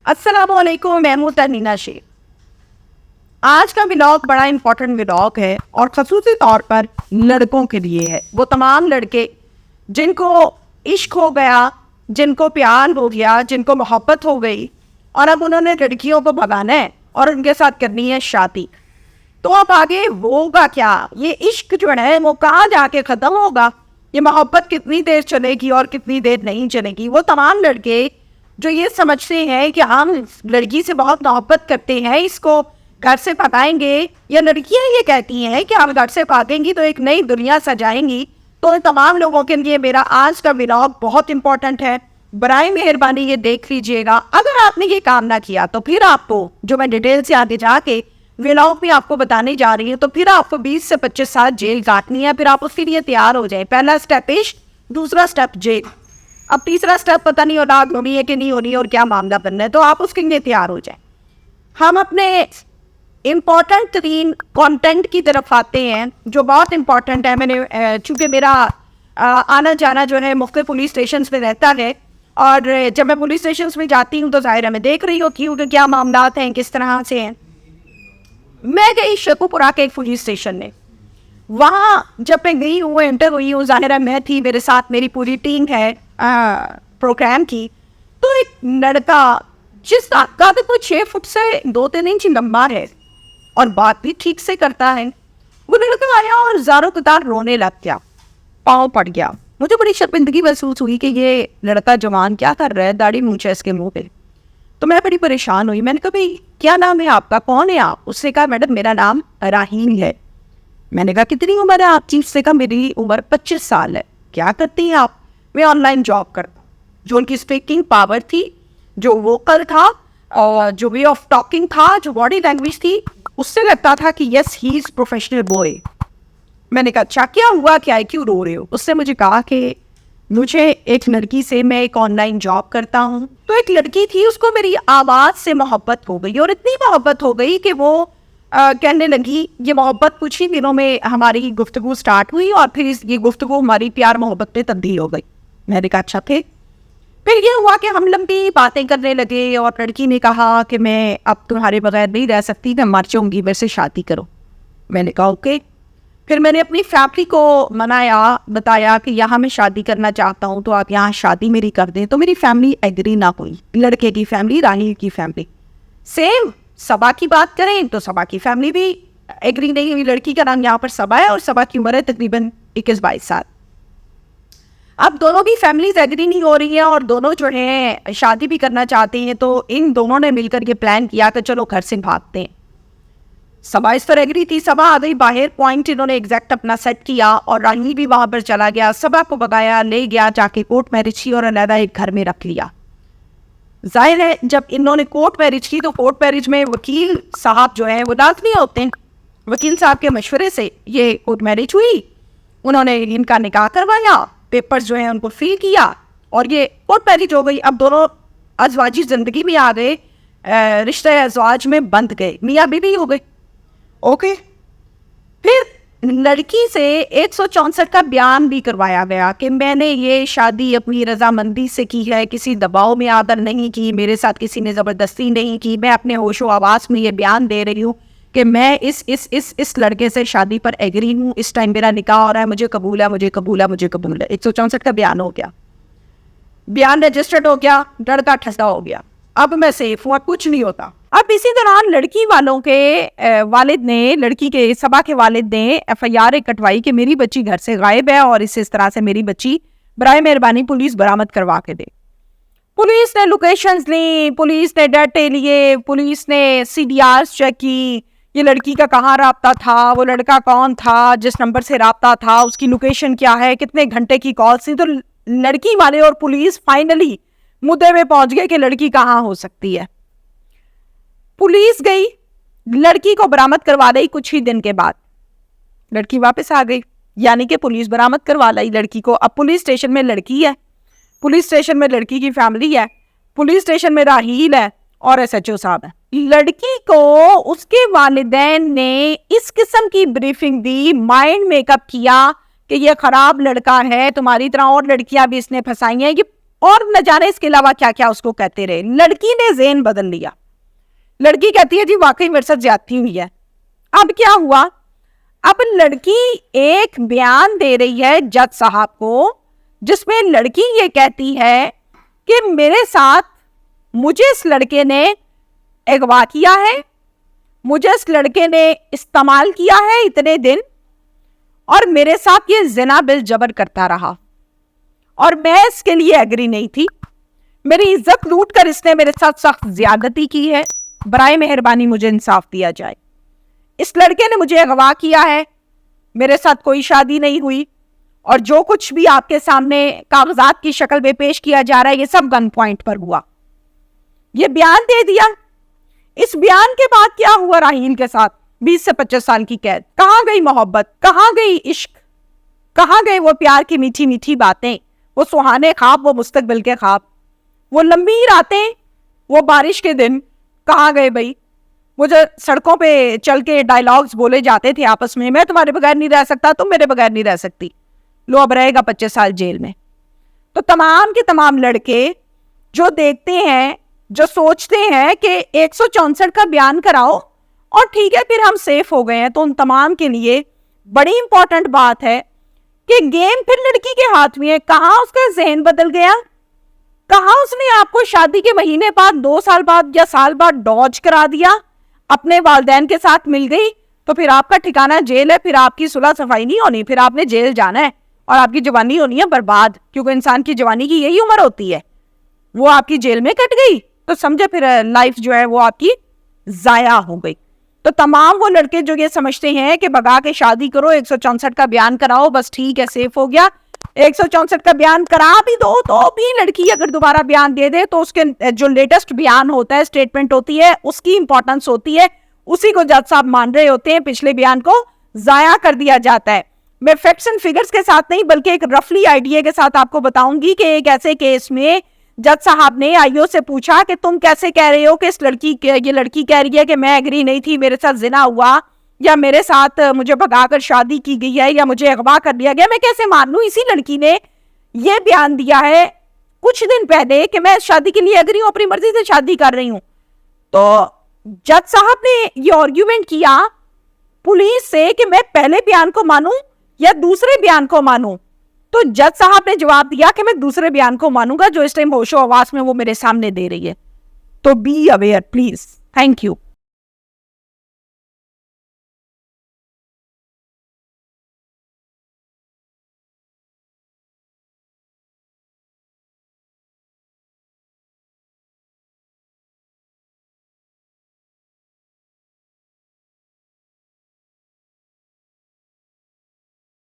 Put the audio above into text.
अस्सलामुअलैकुम, मैं हूं तहनीना शेख। आज का व्लॉग बड़ा इंपॉर्टेंट व्लॉग है और खसूसी तौर पर लड़कों के लिए है। वो तमाम लड़के जिनको इश्क हो गया, जिनको प्यार हो गया, जिनको मोहब्बत हो गई और अब उन्होंने लड़कियों को भगाना है और उनके साथ करनी है शादी। तो अब आगे होगा क्या? ये इश्क जो है वो कहाँ जाके ख़त्म होगा? ये मोहब्बत कितनी देर चलेगी और कितनी देर नहीं चलेगी? वो तमाम लड़के जो ये समझते हैं कि हम लड़की से बहुत मोहब्बत करते हैं, इसको घर से भगाएंगे, या लड़कियां ये कहती हैं कि हम घर से भागेंगी तो एक नई दुनिया सजाएंगी। तो इन तमाम लोगों के लिए मेरा आज का व्लॉग बहुत इंपॉर्टेंट है। बराए मेहरबानी ये देख लीजिएगा। अगर आपने ये काम ना किया तो फिर आपको, जो मैं डिटेल से आगे जाके व्लॉग में आपको बताने जा रही हूँ, तो फिर आपको 20 से 25 साल जेल काटनी है। फिर आप उसके लिए तैयार हो जाए। पहला स्टेप इश्क, दूसरा स्टेप जेल, अब तीसरा स्टेप पता नहीं औलाद होनी है कि नहीं होनी है और क्या मामला बनना है। तो आप उसके लिए तैयार हो जाए। हम अपने इम्पॉर्टेंट तरीन कंटेंट की तरफ आते हैं जो बहुत इम्पॉर्टेंट है। मैंने चूँकि मेरा आना जाना जो है मुख्तलिफ पुलिस स्टेशन में रहता है, और जब मैं पुलिस स्टेशन में जाती हूँ तो ज़ाहिर है मैं देख रही होती हूँ कि क्या मामला हैं, किस तरह से हैं। मैं गई शेखुपुरा के एक पुलिस स्टेशन में। वहाँ जब मैं गई हूँ, एंटर हुई हूँ, ज़ाहिर है मैं थी, मेरे साथ मेरी पूरी टीम है प्रोग्राम की। तो एक लड़का जिसका कद कोई 6 फुट से 2-3 इंच लंबा है और बात भी ठीक से करता है, वो लड़का आया और ज़ारो कतार रोने लग गया, पाँव पड़ गया। मुझे बड़ी शर्मिंदगी महसूस हुई कि ये लड़का जवान क्या कर रहा है, दाढ़ी मूंछ है इसके मुंह पे। तो मैं बड़ी परेशान हुई। मैंने कहा भाई क्या नाम है आपका, कौन है आप? उसने कहा मैडम मेरा नाम राहील है। मैंने कहा कितनी उम्र है आपकी? उसने कहा मेरी उम्र 25 साल है। क्या करती हैं आप? मैं ऑनलाइन जॉब करता हूँ। जो उनकी स्पीकिंग पावर थी, जो वोकल था, और जो वे ऑफ टॉकिंग था, जो बॉडी लैंग्वेज थी, उससे लगता था कि yes he is professional boy. मैंने कहा अच्छा क्या हुआ, क्या है, क्यों रो रहे हो? उसने मुझे कहा कि मुझे एक लड़की से, मैं एक ऑनलाइन जॉब करता हूँ, तो एक लड़की थी, उसको मेरी आवाज़ से मोहब्बत हो गई, और इतनी मोहब्बत हो गई कि वो कहने लगी। ये मोहब्बत कुछ ही दिनों में हमारी गुफ्तगू स्टार्ट हुई और फिर ये गुफ्तगू हमारी प्यार मोहब्बत में तब्दील हो गई। मैंने कहा अच्छा थे। फिर ये हुआ कि हम लंबी बातें करने लगे और लड़की ने कहा कि मैं अब तुम्हारे बगैर नहीं रह सकती, मैं मर जाऊँगी, मेरे से शादी करो। मैंने कहा ओके। फिर मैंने अपनी फैमिली को मनाया, बताया कि यहाँ मैं शादी करना चाहता हूँ, तो आप यहाँ शादी मेरी कर दें। तो मेरी फैमिली एग्री ना हुई। लड़के की फैमिली, राहील की फैमिली सेम। सबा की बात करें तो सबा की फैमिली भी एग्री नहीं हुई। लड़की का नाम यहाँ पर सबा है और सबा की उम्र है तकरीबन 21-22 साल। अब दोनों की फैमिलीज एग्री नहीं हो रही हैं और दोनों जो हैं शादी भी करना चाहते हैं। तो इन दोनों ने मिलकर के प्लान किया कि चलो घर से भागते हैं। सबा इस पर एग्री थी। सबा आ गई बाहर, पॉइंट इन्होंने एग्जैक्ट अपना सेट किया और राहील भी वहां पर चला गया। सबा को भगाया, ले गया, जाके कोर्ट मैरिज की और अलहदा एक घर में रख लिया। जाहिर है जब इन्होंने कोर्ट मैरिज की तो कोर्ट मैरिज में वकील साहब जो है वो लाजमी होते हैं। वकील साहब के मशवरे से ये कोर्ट मैरिज हुई। उन्होंने इनका निकाह करवाया, पेपर्स जो है उनको फिल किया और ये कोर्ट मैरिज हो गई। अब दोनों अजवाजी ज़िंदगी में आ गए, रिश्ते अजवाज में बंध गए, मियाँ बीवी हो गए। ओके। फिर लड़की से 164 का बयान भी करवाया गया कि मैंने ये शादी अपनी रजामंदी से की है, किसी दबाव में आकर नहीं की, मेरे साथ किसी ने ज़बरदस्ती नहीं की। मैं अपने होशो आवाज़ में ये बयान दे रही हूँ कि मैं इस लड़के से शादी पर एग्री हूँ। इस टाइम मेरा निकाह हो रहा है, मुझे कबूल है, मुझे कबूल है, मुझे कबूल है। 164 का बयान हो गया, बयान रजिस्टर्ड हो गया, लड़का ठसा हो गया। अब मैं सेफ हूँ, अब कुछ नहीं होता। अब इसी दौरान लड़की वालों के वालिद ने, लड़की के सबा के वालिद ने FIR कटवाई कि मेरी बच्ची घर से गायब है और इस तरह से मेरी बच्ची बराए मेहरबानी पुलिस बरामद करवा के दे। पुलिस ने लोकेशंस ली, पुलिस ने डाटे लिए, पुलिस ने CDRs चेक की, ये लड़की का कहाँ राब्ता था, वो लड़का कौन था जिस नंबर से राब्ता था, उसकी लोकेशन क्या है, कितने घंटे की कॉल थी। तो लड़की वाले और पुलिस फाइनली मुद्दे में पहुंच गए कि लड़की कहाँ हो सकती है। पुलिस गई, लड़की को बरामद करवा दी। कुछ ही दिन के बाद लड़की वापस आ गई, यानी कि पुलिस बरामद करवा लाई लड़की को। अब पुलिस स्टेशन में लड़की है, पुलिस स्टेशन में लड़की की फैमिली है, पुलिस स्टेशन में राहील है और SHO साहब है। लड़की को उसके वालिदैन ने इस किस्म की ब्रीफिंग दी, माइंड मेकअप किया कि ये खराब लड़का है, तुम्हारी तरह और लड़कियां भी इसने फंसाई हैं, ये और न जाने इसके अलावा क्या क्या उसको कहते रहे। लड़की ने ज़ेन बदल लिया। लड़की कहती है जी वाकई मेरे साथ ज्यादती हुई है। अब क्या हुआ, अब लड़की एक बयान दे रही है जज साहब को, जिसमें लड़की ये कहती है कि मेरे साथ, मुझे इस लड़के ने अगवा किया है, मुझे इस लड़के ने इस्तेमाल किया है इतने दिन, और मेरे साथ ये जिना बिल जबर करता रहा और मैं इसके लिए एग्री नहीं थी। मेरी इज्जत लूट कर इसने मेरे साथ सख्त ज्यादती की है। बराए मेहरबानी मुझे इंसाफ दिया जाए। इस लड़के ने मुझे अगवा किया है, मेरे साथ कोई शादी नहीं हुई, और जो कुछ भी आपके सामने कागजात की शक्ल में पेश किया जा रहा है ये सब गन पॉइंट पर हुआ। ये बयान दे दिया। इस बयान के बाद क्या हुआ राहील के साथ? 20 से 25 साल की कैद। कहां गई मोहब्बत, कहां गई इश्क, कहां गए वो प्यार की मीठी मीठी बातें, वो सुहाने ख्वाब, वो मुस्तकबिल के ख्वाब, वो लंबी रातें, वो बारिश के दिन कहां गए भाई? वो जो सड़कों पे चल के डायलॉग्स बोले जाते थे आपस में, मैं तुम्हारे बगैर नहीं रह सकता, तुम मेरे बगैर नहीं रह सकती, लो अब रहेगा 25 साल जेल में। तो तमाम के तमाम लड़के जो देखते हैं, जो सोचते हैं कि 164 का बयान कराओ और ठीक है फिर हम सेफ हो गए हैं, तो उन तमाम के लिए बड़ी इंपॉर्टेंट बात है कि गेम फिर लड़की के हाथ में है। कहां उसका जहन बदल गया, कहां उसने आपको शादी के महीने बाद, 2 साल बाद या साल बाद डॉज करा दिया, अपने वालदैन के साथ मिल गई, तो फिर आपका ठिकाना जेल है, फिर आपकी सुलह सफाई नहीं होनी, फिर आपने जेल जाना है और आपकी जवानी होनी है बर्बाद, क्योंकि इंसान की जवानी की यही उम्र होती है। वो आपकी जेल में कट गई तो समझे फिर लाइफ जो है वो आपकी जाया हो गई। तो तमाम वो लड़के जो ये समझते हैं कि भगा के शादी करो, 164 का बयान कराओ, बस ठीक है सेफ हो गया, 164 का बयान करा भी दो तो भी लड़की अगर दोबारा बयान दे दे तो उसके जो लेटेस्ट बयान होता है, स्टेटमेंट होती है, उसकी इंपॉर्टेंस होती है, उसी को जज साहब मान रहे होते हैं, पिछले बयान को जाया कर दिया जाता है। मैं फैक्ट्स एंड फिगर्स के साथ नहीं बल्कि एक रफली आइडिया के साथ आपको बताऊंगी कि एक ऐसे केस में जज साहब ने आईओ से पूछा कि तुम कैसे कह रहे हो कि ये लड़की कह रही है कि मैं एग्री नहीं थी, मेरे साथ जिना हुआ, या मेरे साथ मुझे भगाकर शादी की गई है, या मुझे अगवा कर लिया गया, मैं कैसे मान लूं? इसी लड़की ने यह बयान दिया है कुछ दिन पहले कि मैं शादी के लिए एग्री हूं, अपनी मर्जी से शादी कर रही हूं। तो जज साहब ने ये आर्ग्यूमेंट किया पुलिस से कि मैं पहले बयान को मानूं या दूसरे बयान को मानूं। तो जज साहब ने जवाब दिया कि मैं दूसरे बयान को मानूंगा जो इस टाइम होशो आवाज में वो मेरे सामने दे रही है। तो be aware please. Thank you.